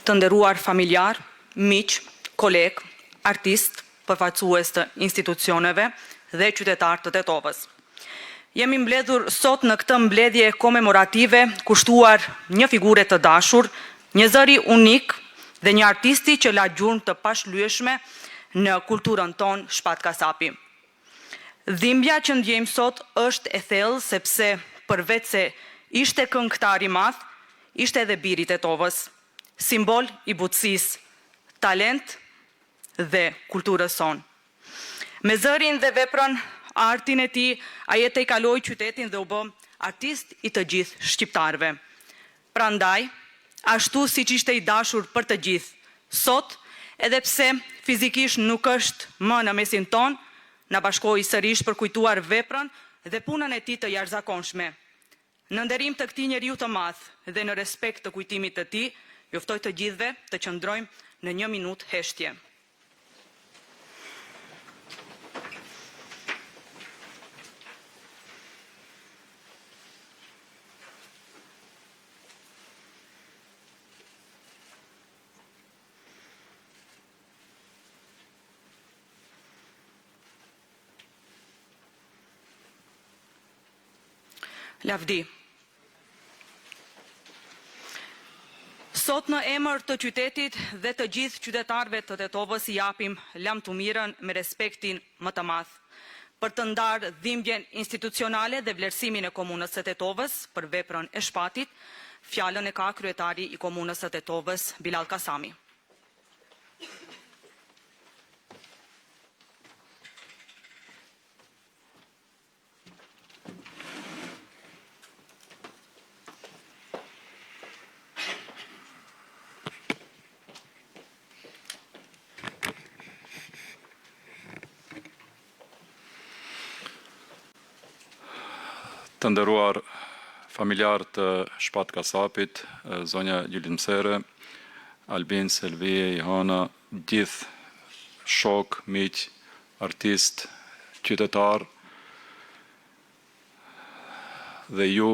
të nderuar familjar, miq, koleg, artist, përfaqësues të institucioneve dhe qytetar të Tetovës. Jemi mbledhur sot në këtë mbledhje komemorative kushtuar një figure të dashur, një zëri unik dhe një artisti që la gjurmë të pashlyeshme në kulturën tonë Shpat Kasapi. Dhimbja që ndjejmë sot është e thellë sepse përveç se ishte këngëtar i madh, ishte edhe biri i Tetovës, simbol i butësisë, talent dhe kulturës sonë. Me zërin dhe veprën, artin e tij, ai e kaloi qytetin dhe u bë artist i të gjithë shqiptarëve. Prandaj, ashtu siç ishte i dashur për të gjithë, sot, edhe pse fizikisht nuk është më në mesin tonë, na bashkoi sërish për kujtuar veprën dhe punën e tij të jashtëzakonshme. Në nderim të këtij njeriu të madh dhe në respekt të kujtimit të tij, ju ftoj të gjithëve të qëndrojmë në 1 minutë heshtje. Lavdi. Sot në emër të qytetit dhe të gjithë qytetarëve të Tetovës i japim lamtumirën me respektin më të madh për të ndarë dhimbjen institucionale dhe vlerësimin e komunës së Tetovës për veprën e Shpatit. Fjalën e ka kryetari i komunës së Tetovës, Bilal Kasami. Të nderuar familjar të Shpat Kasapit, zonja Gjylit Msere, Albin, Selvije, Ihana, gjithë shok, miq, artist, qytetar dhe ju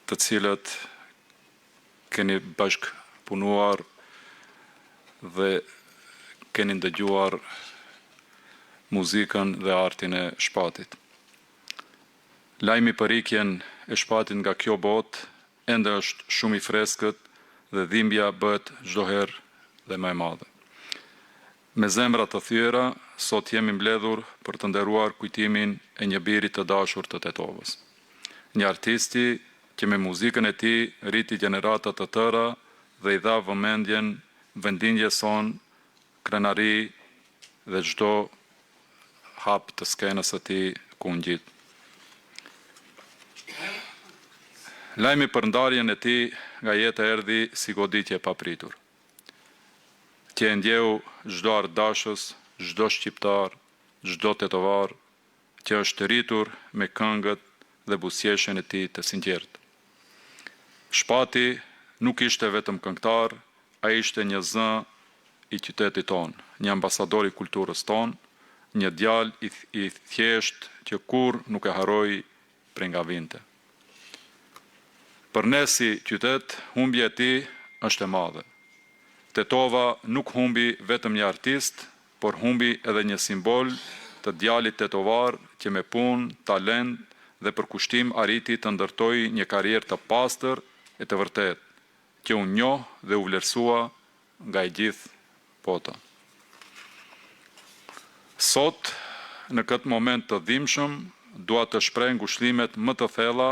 të cilët keni bashk punuar dhe keni ndëgjuar muzikën dhe artin e Shpatit. Lajmi për ikjen e Shpatit nga kjo botë ende është shumë i freskët dhe dhimbja bëhet çdo herë dhe më e madhe. Me zemra të thyera, sot jemi mbledhur për të nderuar kujtimin e një biri të dashur të Tetovës. Një artisti që me muzikën e tij rriti gjenerata të tëra dhe i dha vëmendjen vendinjes son, krenari dhe çdo hap të skenës së tij ku ngjit. Lajmi për ndarjen e tij nga jeta erdhi si goditje e papritur. Që e ndjeu çdo ardashës, çdo shqiptar, çdo tetovar që është rritur me këngët dhe buzëqeshjen e tij të sinqertë. Shpati nuk ishte vetëm këngëtar, ai ishte një zë i qytetit tonë, një ambasador i kulturës tonë, një djalë i thjesht që kur nuk e harroi prej nga vinte. Për ne si qytet, humbja e tij është e madhe. Tetova nuk humbi vetëm një artist, por humbi edhe një simbol të djalit tetovar që me punë, talent dhe përkushtim arriti të ndërtoi një karrierë të pastër e të vërtetë, që u njoh dhe u vlerësua nga e gjithë bota. Sot, në këtë moment të dhimbshëm, dua të shpreh ngushëllimet më të thella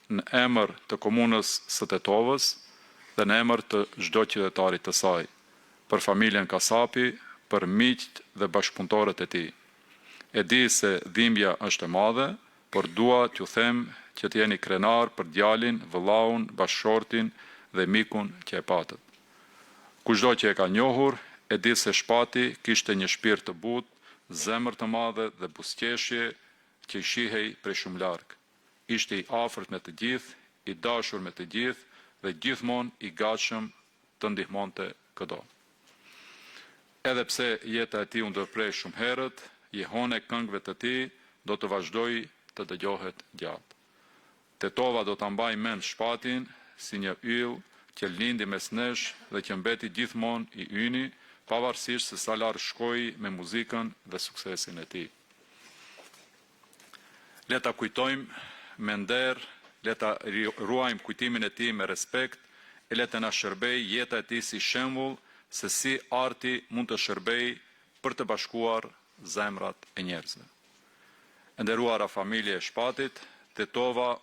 në emër të komunës së Tetovës dhe në emër të çdo qytetarit të saj, për familjen Kasapi, për miqt dhe bashkëpunëtorët e tij. E di se dhimbja është e madhe, por dua t'ju them që t'jeni krenar për djalin, vëllaun, bashkëshortin dhe mikun që e patët. Kushdo që e ka njohur, e di se Shpati kishte një shpirt të butë, zemër të madhe dhe buzëqeshje që i shihej prej shumë larg. Ishte i afërt me të gjithë, i dashur me të gjithë dhe gjithmonë i gatshëm të ndihmonte çdo. Edhe pse jeta e tij u ndërprej shumë herët, jehona e këngëve të tij do të vazhdojë të dëgjohet gjatë. Tetova do ta mbajë mend Shpatin si një yll që lindi mes nesh dhe që mbeti gjithmonë i yni, pavarësisht se sa larg shkoi me muzikën dhe suksesin e tij. Le ta kujtojmë me nder, le ta ruajmë kujtimin e tij me respekt, e le të na shërbej jeta e tij si shembull se si arti mund të shërbej për të bashkuar zemrat e njerëzve. E nderuara familje e Shpatit, tetova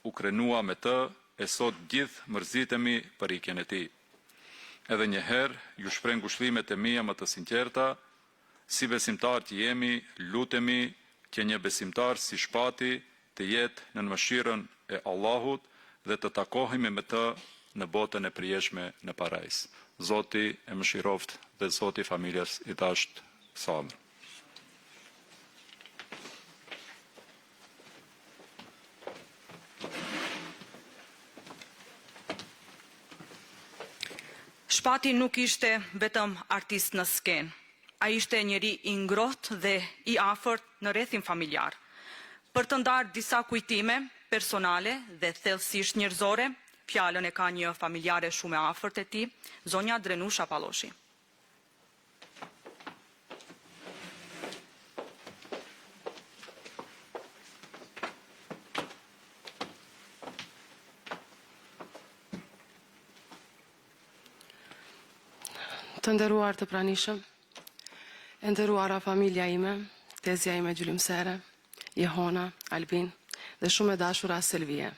u krenua me të, e sot gjithë mërzitemi për ikjen e tij. Edhe një herë, ju shpreh ngushëllimet e mia më të sinqerta, si besimtar që jemi, lutemi që një besimtar si Shpati të jetë në mëshirën e Allahut dhe të takohemi me të në botën e përjetshme në parajs. Zoti e mëshiroft dhe Zoti familjes i dasht sabër. Shpati nuk ishte vetëm artist në skenë. Ai ishte njeri i ngrohtë dhe i afërt në rrethin familjar. Për të ndarë disa kujtime personale dhe thellësisht njerëzore, fjalën e ka një familjare shumë e afërt e tij, zonja Drenusha Palloshi. Të nderuar të pranishëm, e nderuara familja ime, tezja ime gjullimsere, Jehona, Albin dhe shumë e dashura Selvije.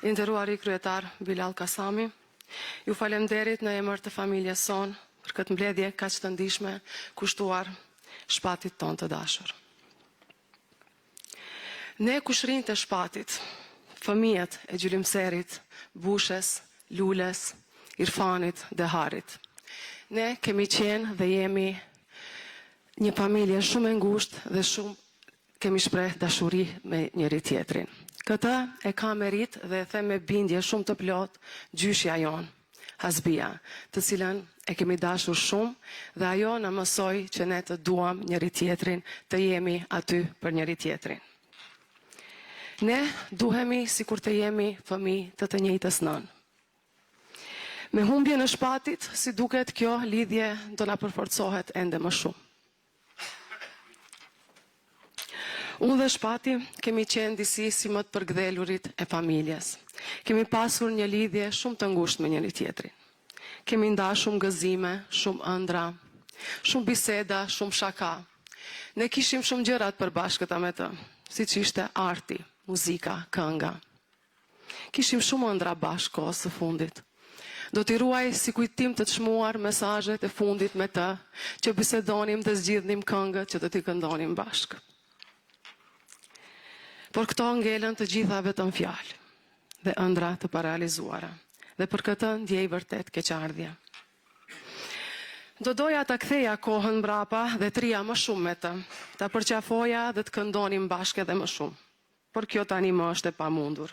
I nderuari kryetar Bilal Kasami, ju falemderit në emër të familjes son për këtë mbledhje kaq të ndihshme kushtuar Shpatit ton të dashur. Ne kushrin të Shpatit, fëmijët e gjullimserit, Bushes, Lules, Irfanit dhe Harit. Ne kemi qenë dhe jemi një familje shumë e ngushtë dhe shumë kemi shpreh dashuri me njëri tjetrin. Këtë e ka merit dhe e them me bindje shumë të plot gjyshja jon, Hasbia, të cilën e kemi dashur shumë dhe ajo na mësoi që ne të duam njëri tjetrin, të jemi aty për njëri tjetrin. Ne duhemi sikur të jemi fëmijë të njëjtës nënë. Me humbje në Shpatit, si duket kjo lidhje do na përforcohet ende më shumë. Unë dhe Shpati kemi qenë disi si më të përgdhelurit e familjes. Kemi pasur një lidhje shumë të ngushtë me njëri tjetrin. Kemi nda shumë gëzime, shumë ëndra, shumë biseda, shumë shaka. Ne kishim shumë gjërat përbashkëta me të, siç ishte arti, muzika, kënga. Kishim shumë ëndra bashkë kohës së fundit. Do t'i ruaj si kujtim të çmuar mesazhet e fundit me të, që bisedonim dhe zgjidhnim këngët që do t'i këndonim bashkë. Por këto ngelen të gjitha vetëm fjalë dhe ëndra të parealizuara, dhe për këtë ndjej vërtet keqardhje. Do doja ta ktheja kohën mbrapa dhe trija më shumë me të, ta përqafoja dhe të këndonim bashkë edhe më shumë. Por kjo tani më është e pamundur.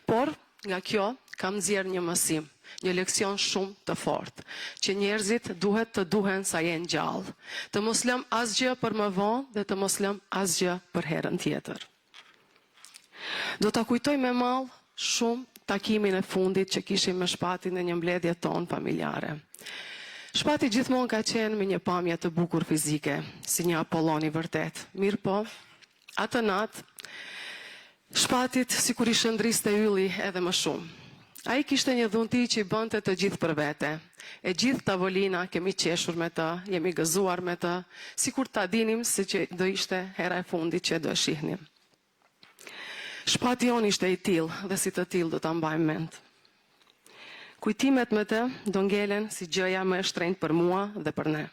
Por nga kjo kam nxjerr një mësim, një leksion shumë të fortë, që njerëzit duhet të duhen sa jenë gjallë, të mos lëm asgjë për më vonë dhe të mos lëm asgjë për herën tjetër. Do ta kujtoj me mall shumë takimin e fundit që kishim me Shpatin në një mbledhje tonë familjare. Shpati gjithmonë ka qenë me një pamje të bukur fizike, si një Apollon i vërtet. Mirë po, atë natë, Shpatit sikur i shëndriste ylli edhe më shumë. Ai kishte një dhunti që i bënte të gjithë për vete. E gjithë tavolina kemi qeshur me të, jemi gëzuar me të, sikur ta dinim se që do ishte hera e fundit që do e shihnim. Shpati jon ishte i tillë dhe si të tillë do ta mbajmë mend. Kujtimet me të do ngelen si gjëja më e shtrenjtë për mua dhe për ne.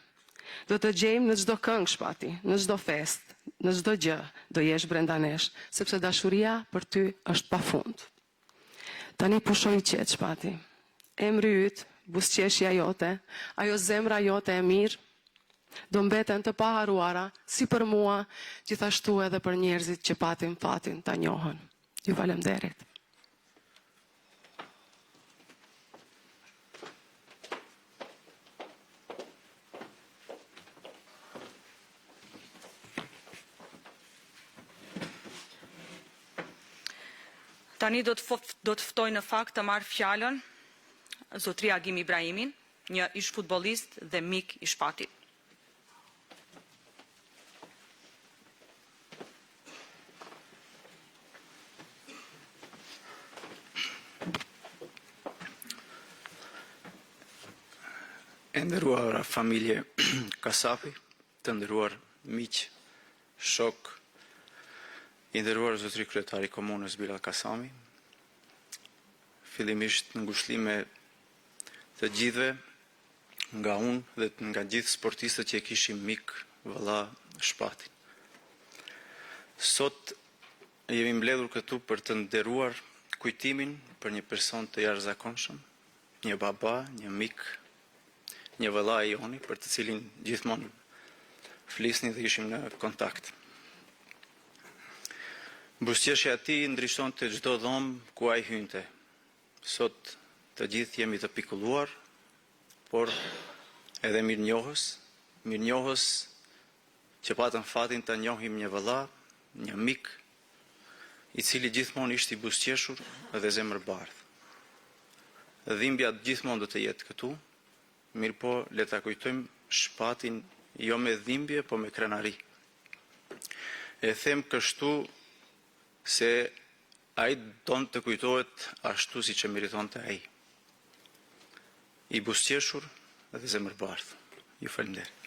Do të gjejmë në çdo këngë Shpati, në çdo fest, në çdo gjë do jesh brenda nesh, sepse dashuria për ty është pafund. Tani pushoj qetë Shpati. Emri yt, buzëqeshja jote, ajo zemra jote e mirë, do mbeten të paharuara, si për mua, gjithashtu edhe për njerëzit që patin fatin ta njohën. Ju falemnderit. Tani do të ftoj në fakt të marrë fjalën zotria Agim Ibrahimin, një ish futbollist dhe mik i Shpatit. E nderuar familje Kasapi, të nderuar miq, shok, i nderuar zotëri kryetari i komunës Bilal Kasami, fillimisht në ngushëllime të gjithëve, nga unë dhe nga gjithë sportistët që e kishim mik vëlla Shpatin. Sot jemi mbledhur këtu për të nderuar kujtimin për një person të jashtëzakonshëm, një baba, një mik, një vëlla e joni, për të cilin gjithmonë flisni dhe ishim në kontakt. Buzëqeshja e tij ndriçonte çdo dhomë ku ai hynte. Sot të gjithë jemi të pikulluar, por edhe mirënjohës që patëm fatin të njohim një vëlla, një mik, i cili gjithmonë ishte i buzëqeshur dhe zemërbardh. Dhimbja gjithmonë do të jetë këtu, mirë po le ta kujtojmë Shpatin jo me dhimbje, po me krenari. E them kështu se ai don të kujtohet ashtu si që meritonte ai. I buzëqeshur dhe zemërbardh. Ju faleminderit.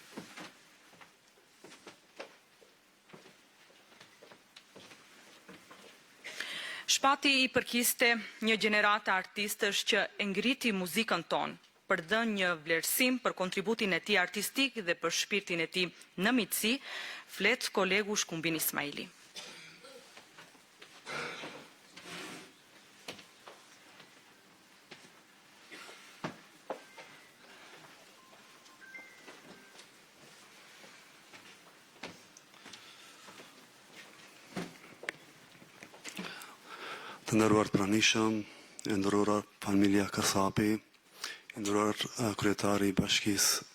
Shpati i përkiste një gjeneratë artistësh që e ngriti muzikën tonë, për dhënë një vlerësim për kontributin e tij artistik dhe për shpirtin e tij në miqësi, flet kolegu Shkumbin Ismaili. Të nderuar pranishëm, e nderuar familja Kasapi, e nderuar kryetari i bashkisë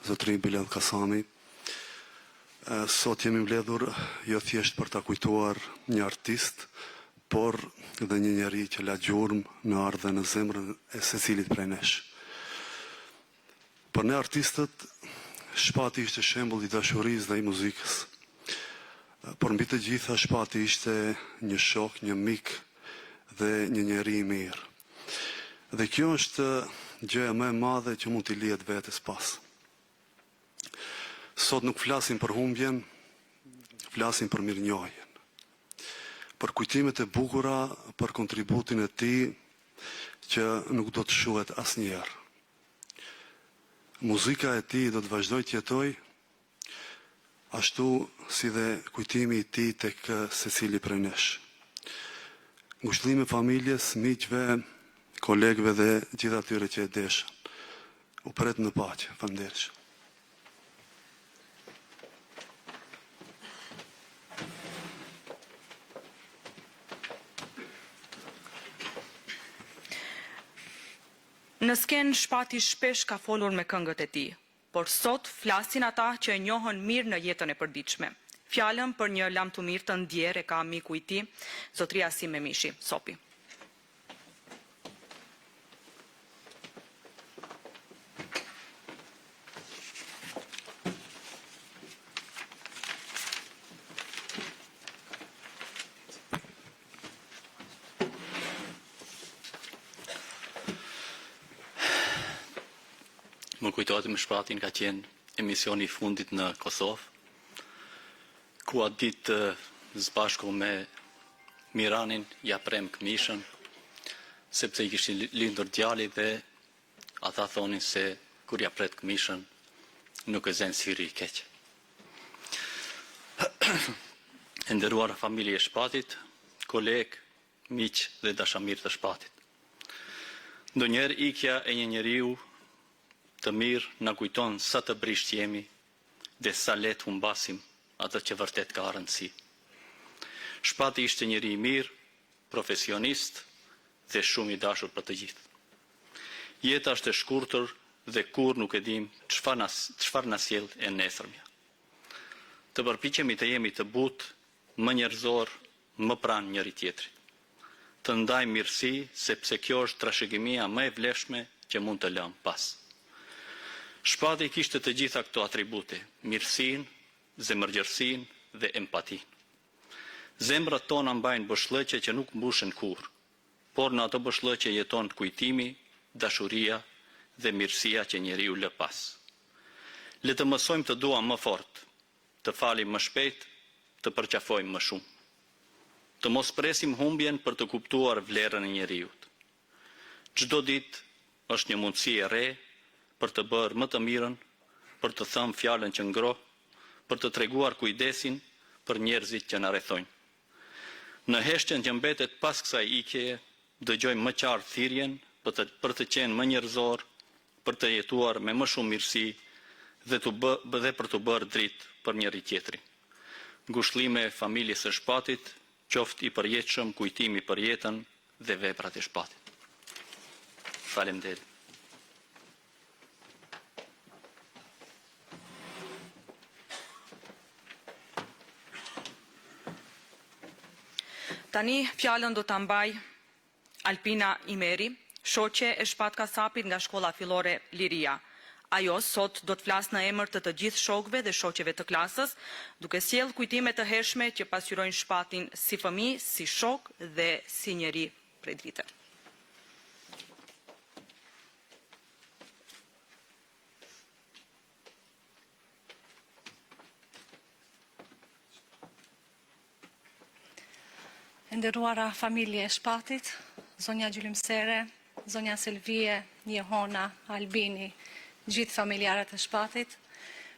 zotëri Bilal Kasami. Sot jemi mbledhur jo thjesht për ta kujtuar një artist, por dhe një njeri që la gjurmë në ardh dhe në zemrën e secilit prej nesh. Për ne artistët, Shpati ishte shembull i dashurisë dhe i muzikës. Por mbi të gjitha Shpati ishte një shok, një mik dhe një njeri i mirë. Dhe kjo është gjëja më e madhe që mund t'i lihet vetes pas. Sot nuk flasim për humbjen, flasim për mirënjohjen. Për kujtimet e bukura, për kontributin e tij që nuk do të shuhet asnjëherë. Muzika e tij do të vazhdojë të jetojë, ashtu si dhe kujtimi i tij tek secili prej nesh. Ngushëllime familjes, miqve, kolegëve dhe gjithë atyre që e deshën. U pret në paqe. Faleminderit. Në skenë Shpati shpesh ka folur me këngët e tij, por sot flasin ata që e njohën mirë në jetën e përditshme. Fjalën për një lam të mirë të ndjer e ka miku i tij, zotria Asim Memishi, Sopi. Më kujtohet me Shpatin ka qenë emisioni i fundit në Kosovë, ku atë ditë zbashku me Miranin ja prem këmishën, sepse i kishin lindur djali dhe ata thonin se kur ja pret këmishën nuk e zen siri i keq. E nderuar familje e Shpatit, koleg, miq dhe dashamir të Shpatit. Ndonjëherë ikja e një njeriu të mirë na kujton sa të brisht jemi dhe sa let humbasim atë që vërtet ka rëndësi. Shpati ishte njeri i mirë, profesionist dhe shumë i dashur për të gjithë. Jeta është e shkurtër dhe kur nuk e dim çfarë na sjell e nesërmja. Të përpiqemi të jemi të butë, më njerëzor, më pranë njëri tjetrit. të ndaj mirësi, sepse kjo është trashëgimia më e vlefshme që mund të lëm pas. Shpati kishte të gjitha këto atribute, mirësinë, zemërgjërsinë dhe empatinë. Zemrat tona mbajnë bëshllëqe që nuk mbushen kurrë, por në ato bëshllëqe jeton kujtimi, dashuria dhe mirësia që njeriu lë pas. Le të mësojmë të duam më fort, të falim më shpejt, të përqafojmë më shumë. Të mos presim humbjen për të kuptuar vlerën e njeriut. Çdo ditë është një mundësi e re për të bërë më të mirën, për të thënë fjalën që ngroh, për të treguar kujdesin për njerëzit që na rrethojnë. Në heshtjen që mbetet pas kësaj ikjeje, dëgjojmë më qartë thirrjen për të qenë më njerëzor, për të jetuar me më shumë mirësi dhe për të bërë dritë për njëri tjetrin. Ngushëllime familjes së Shpatit, qoftë i përjetshëm kujtimi për jetën dhe veprat e Shpatit. Faleminderit. Tani fjalën do ta mbaj Alpina Imeri, shoqe e Shpat Kasapit nga shkolla fillore Liria. Ajo sot do të flasë në emër të gjithë shokëve dhe shoqeve të klasës, duke sjellë kujtime të hershme që pasqyrojnë Shpatin si fëmijë, si shok dhe si njeri prej drite. Nderuara familje e Shpatit, zonja Gjylimsere, zonja Selvie, Jehona, Albini, gjithë familjarët e Shpatit,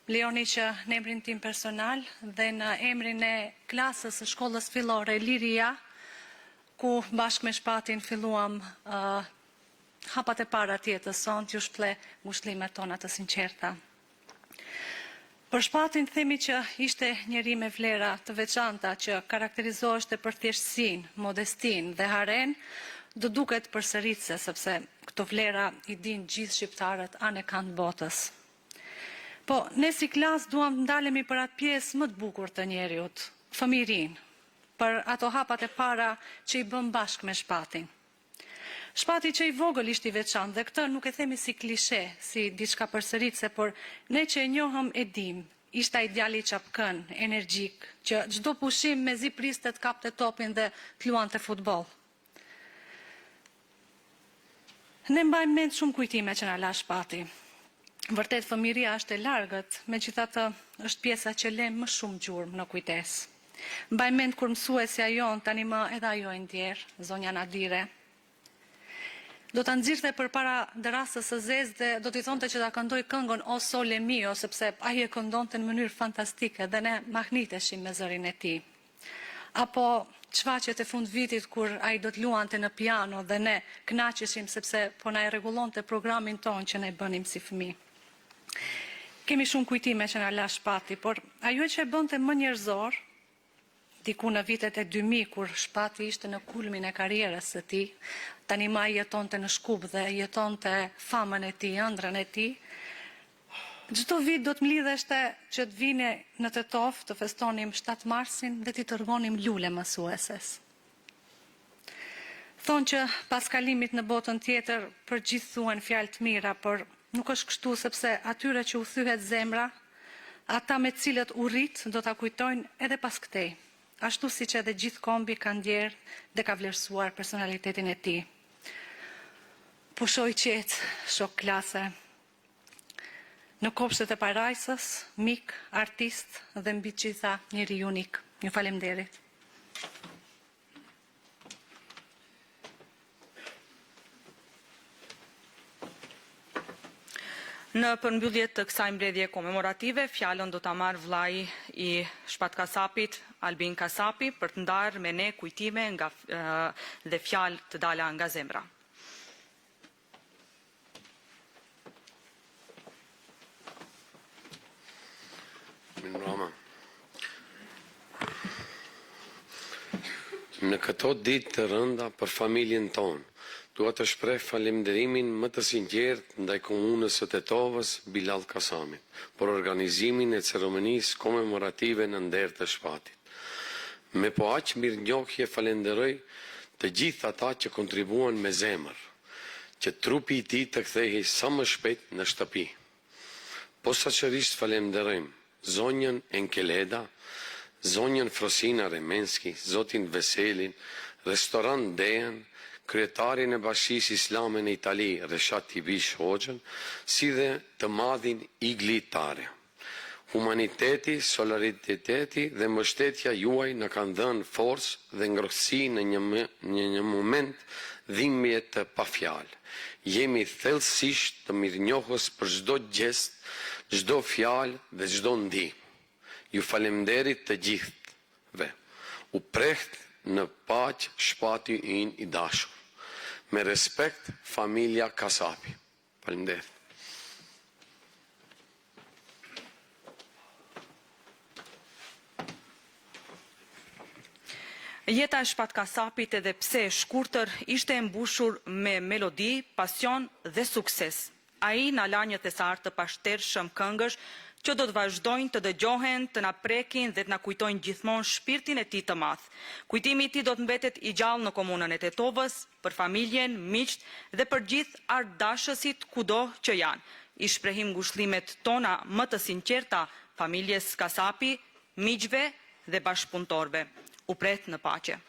lejoni që në emrin tim personal dhe në emrin e klasës së shkollës fillore Liria, ku bashkë me Shpatin filluam hapat e para të jetës son, t'ju shple ngushëllimet tona të sinqerta. Për Shpatin themi që ishte njeri me vlera të veçanta që karakterizoheshte për thjeshtësinë, modestinë dhe haren, do duket përsëritse sepse këto vlera i din gjithë shqiptarët anë e kanë botës. Po, ne si klasë duam të ndalemi për atë pjesë më të bukur të njeriut, fëmijërinë, për ato hapat e para që i bëm bashkë me Shpatin. Shpati që i vogël ishte i veçantë dhe këtë nuk e themi si klishe, si diçka përsëritse, por ne që e njohëm e dim, ishte ai djali i çapkën, energjik, që çdo pushim mezi priste të kapte topin dhe të luante futboll. Ne mbajmë mend shumë kujtime që na la Shpati. Vërtet fëmijëria është e largët, megjithatë është pjesa që lë më shumë gjurmë në kujtesë. Mbajmë mend kur mësuesja jon tani më edhe ajo e ndjer, zonja Nadire, do të nxirrte përpara derasës së zezë dhe do t'i thonte që ta këndoj këngën O Sole Mio, sepse ai e këndonte në mënyrë fantastike dhe ne mahniteshim me zërin e tij. Apo çfaqjet e fund vitit kur ai do të luante në piano dhe ne kënaqeshim sepse po na e rregullonte programin ton që ne bënim si fëmijë. Kemi shumë kujtime që na la Shpati, por ajo që e bënte më njerëzor, diku në vitet e 2000 kur Shpati ishte në kulmin e karrierës së tij, tani më jetonte në Shkup dhe jetonte famën e tij, ëndrrën e tij. Çdo vit do të mlidheshte që të vini në Tetov të festonim 7 marsin dhe t'i tërgonim lule mësueses. Thonë që pas kalimit në botën tjetër për gjithë thuhen fjalë të mira, por nuk është kështu sepse atyre që u thyhet zemra, ata me cilët u rrit do ta kujtojnë edhe pas këtej. Ashtu si që edhe gjithë kombi ka ndjerë dhe ka vlerësuar personalitetin e tij. Pushoj qetë, shok klase, në kopshtet e parajsës, mik, artist dhe mbi gjitha njeri unik. Ju faleminderit. Në përmbyllje të kësaj mbledhje komemorative, fjalën do ta marrë vllai i Shpat Kasapit, Albin Kasapi, për të ndarë me ne kujtime dhe fjalë të dala nga zemra. Mirëmbrëma. Në këto ditë të rënda për familjen tonë, dua të shpreh falënderimin më të sinqert ndaj komunës së Tetovës Bilal Kasamit për organizimin e ceremonisë komemorative në nder të Shpatit. Me po aq mirënjohje falenderoj të gjithë ata që kontribuan me zemër, që trupi i tij të kthehej sa më shpejt në shtëpi. Posaçërisht falenderojmë zonjën Enkeleda, zonjën Frosina Remenski, zotin Veselin, restorant Dejan, kryetarin e Bashkisë Islame në Itali, Reshat Tibish Hoxhën, si dhe të madhin Igli Tare. Humaniteti, solidariteti dhe mbështetja juaj në kanë dhënë forcë dhe ngrohtësi në një moment dhimbje të pafjalë. Jemi thellësisht të mirënjohës për çdo gjest, çdo fjalë dhe çdo ndihmë. Ju faleminderit të gjithëve. U preht në paqë shpati ynë i dashur. Me respekt, familja Kasapi. Faleminderit. Jeta e Shpat Kasapit, edhe pse e shkurtër, ishte e mbushur me melodi, pasion dhe sukses. Ai na la një thesar të pashtershëm këngësh që do të vazhdojnë të dëgjohen, të na prekin dhe të na kujtojnë gjithmonë shpirtin e tij të madh. Kujtimi i tij do të mbetet i gjallë në komunën e Tetovës, për familjen, miqt dhe për gjithë ardhashësit kudo që janë. I shprehim ngushëllimet tona më të sinqerta familjes Kasapi, miqve dhe bashkëpunëtorëve. U pret në paqe.